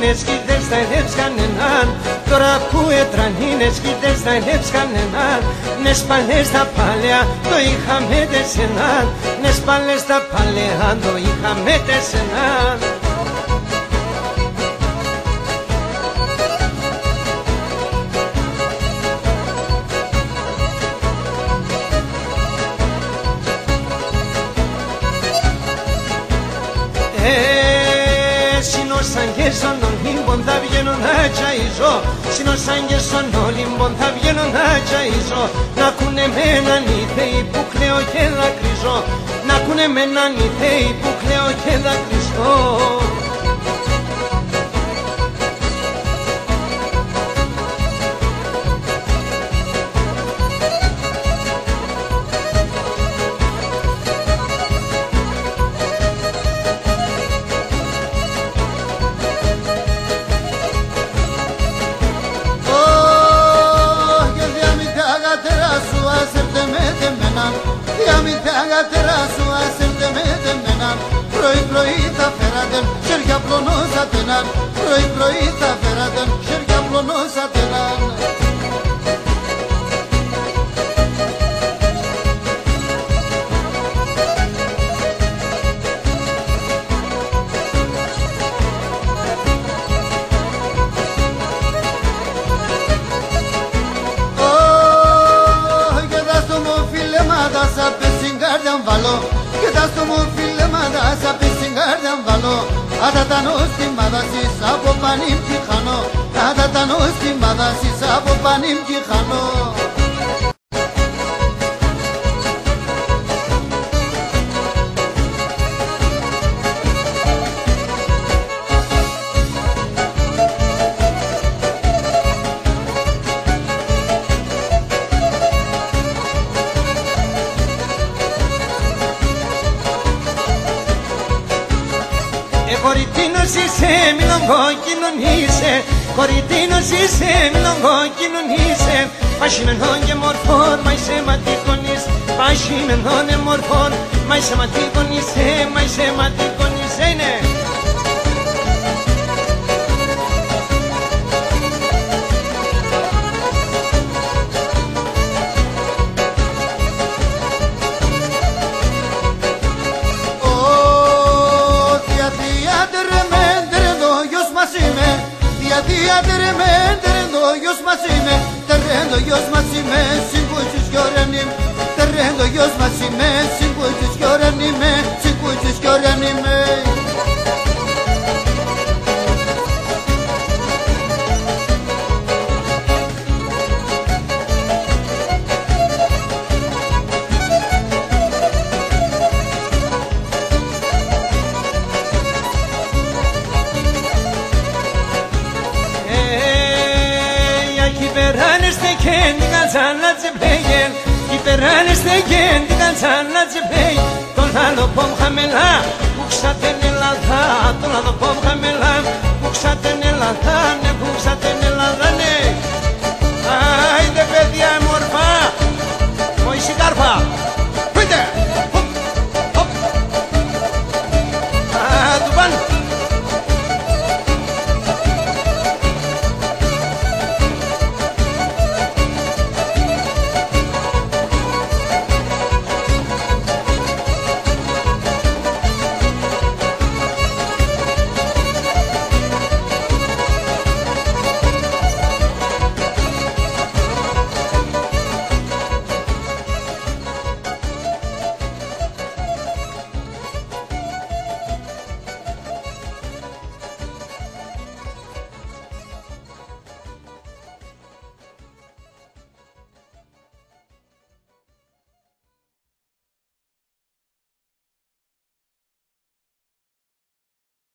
είναι σκητές θα ενέψει κανέναν. Τώρα που έτρανίνε σκητές θα ενέψει κανέναν. Ναι σπαλές τα παλαιά το είχαμε τεσσενάν. Ναι σπαλές τα παλαιά το είχαμε τεσσενάν. Συνόσαν και στον Ολύμπον θα βγαίνω να τσαϊζώ. Συνόσαν και στον Ολύμπον θα βγαίνω να τσαϊζώ. Να ακούνε με έναν οι θεοί που κλαίω και δακρυζώ. Να ακούνε με έναν οι θεοί που κλαίω και δακρυζώ. Πρωί-πρωί θα φέρατε χέρια πλωνώσατεναν. Πρωί-πρωί θα φέρατε χέρια πλωνώσατεναν. Και δας το μου φίλε μάτα σα πες στην καρδιά βάλω. Και δας το μου φίλε μάτα σα πες στην καρδιά βάλω. Ατατανώ στην μάδα σεις από πανίμ κι χανώ. Ατατανώ στην μάδα σεις από πανίμ κι χανώ. Κοριτίνος είσαι, μήλον κόκκινον είσαι. Κοριτίνος είσαι, μήλον κόκκινον είσαι. Πασχημένον και μορφών, μα είσαι ματίκον είσαι. Πασχημένον και μορφών, μα είσαι ματίκον είσαι. Μα είσαι ματίκον είσαι, είναι. Terrendo yos masime, terrendo yos masime, sin kuchus görenim. Terrendo yos masime, sin kuchus görenime, sin kuchus görenime. Καλτσάνα τσεπέγεν, υπεράνεστεγεν την καλτσάνα τσεπέγεν. Τον άλλο πόμ χαμελά, που ξάτεν Ελλάδα. Τον άλλο πόμ χαμελά, που ξάτεν Ελλάδα. Ναι, που ξάτεν Ελλάδα, ναι. Άιντε παιδιά μορφά, μόηση κάρπα.